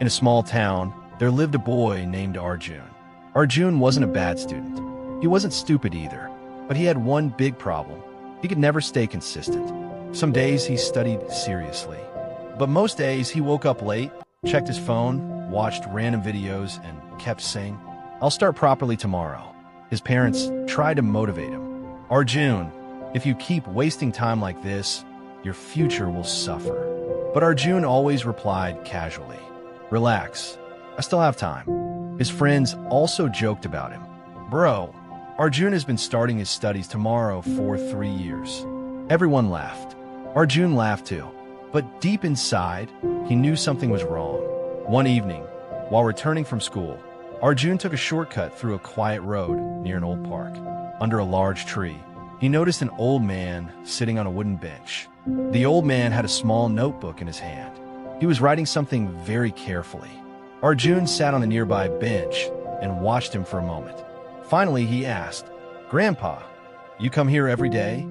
In a small town, there lived a boy named Arjun. Arjun wasn't a bad student. He wasn't stupid either, but he had one big problem. He could never stay consistent. Some days he studied seriously, but most days he woke up late, checked his phone, watched random videos, and kept saying, "I'll start properly tomorrow." His parents tried to motivate him. "Arjun, if you keep wasting time like this, your future will suffer." But Arjun always replied casually, "Relax, I still have time." His friends also joked about him. "Bro, Arjun has been starting his studies tomorrow for 3 years." Everyone laughed. Arjun laughed too. But deep inside, he knew something was wrong. One evening, while returning from school, Arjun took a shortcut through a quiet road near an old park. Under a large tree, he noticed an old man sitting on a wooden bench. The old man had a small notebook in his hand. He was writing something very carefully. Arjun sat on a nearby bench and watched him for a moment. Finally, he asked, "Grandpa, you come here every day?"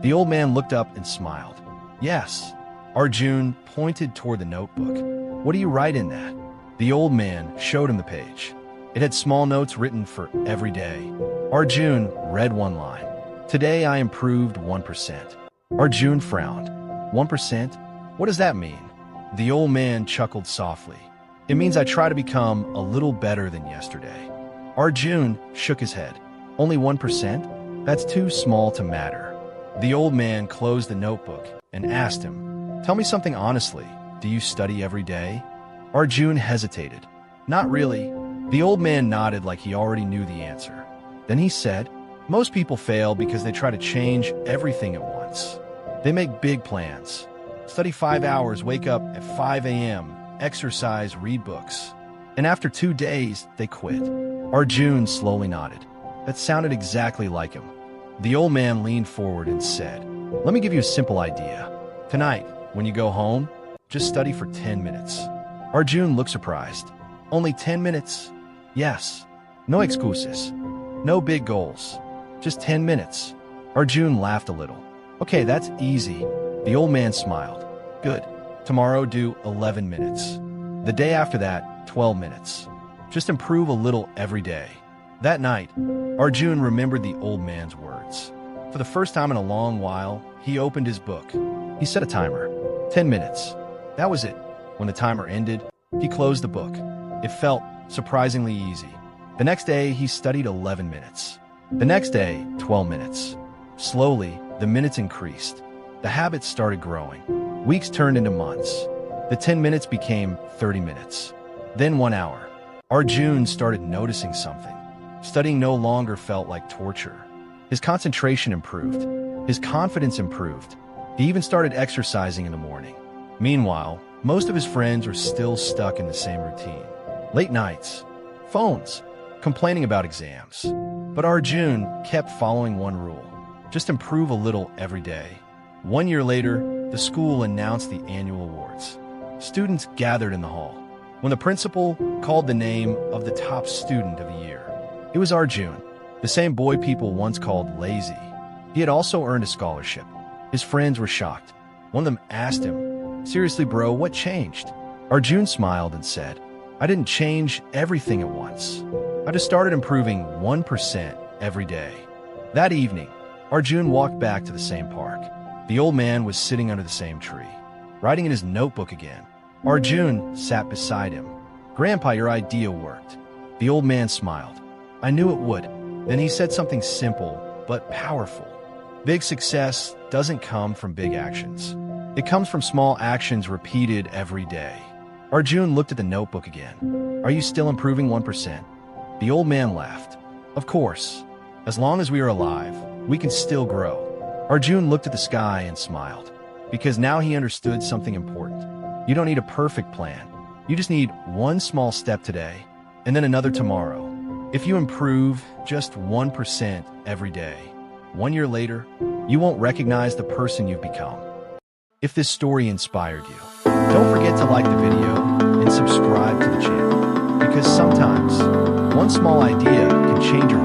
The old man looked up and smiled. "Yes." Arjun pointed toward the notebook. "What do you write in that?" The old man showed him the page. It had small notes written for every day. Arjun read one line. "Today I improved 1%. Arjun frowned. 1%? What does that mean? The old man chuckled softly. "It means I try to become a little better than yesterday." Arjun shook his head. "Only 1%? That's too small to matter." The old man closed the notebook and asked him, "Tell me something honestly. Do you study every day?" Arjun hesitated. "Not really." The old man nodded like he already knew the answer. Then he said, "Most people fail because they try to change everything at once. They make big plans. Study 5 hours, wake up at 5 a.m., exercise, read books. And after 2 days, they quit." Arjun slowly nodded. That sounded exactly like him. The old man leaned forward and said, "Let me give you a simple idea. Tonight, when you go home, just study for 10 minutes. Arjun looked surprised. "Only 10 minutes?" "Yes. No excuses. No big goals. Just 10 minutes. Arjun laughed a little. "Okay, that's easy." The old man smiled. "Good. Tomorrow do 11 minutes. The day after that, 12 minutes. Just improve a little every day." That night, Arjun remembered the old man's words. For the first time in a long while, he opened his book. He set a timer. 10 minutes. That was it. When the timer ended, he closed the book. It felt surprisingly easy. The next day, he studied 11 minutes. The next day, 12 minutes. Slowly, the minutes increased. The habit started growing. Weeks turned into months. The 10 minutes became 30 minutes. Then 1 hour. Arjun started noticing something. Studying no longer felt like torture. His concentration improved. His confidence improved. He even started exercising in the morning. Meanwhile, most of his friends were still stuck in the same routine. Late nights, phones, complaining about exams. But Arjun kept following one rule. Just improve a little every day. 1 year later, the school announced the annual awards. Students gathered in the hall. When the principal called the name of the top student of the year, it was Arjun, the same boy people once called lazy. He had also earned a scholarship. His friends were shocked. One of them asked him, "Seriously, bro, what changed?" Arjun smiled and said, "I didn't change everything at once. I just started improving 1% every day." That evening, Arjun walked back to the same park. The old man was sitting under the same tree, writing in his notebook again. Arjun sat beside him. "Grandpa, your idea worked." The old man smiled. "I knew it would." Then he said something simple but powerful. Big success doesn't come from big actions. It comes from small actions repeated every day. Arjun looked at the notebook again. "Are you still improving 1%? The old man laughed. "Of course. As long as we are alive, we can still grow." Arjun looked at the sky and smiled, because now he understood something important. You don't need a perfect plan. You just need one small step today, and then another tomorrow. If you improve just 1% every day, 1 year later, you won't recognize the person you've become. If this story inspired you, don't forget to like the video and subscribe to the channel, because sometimes one small idea can change your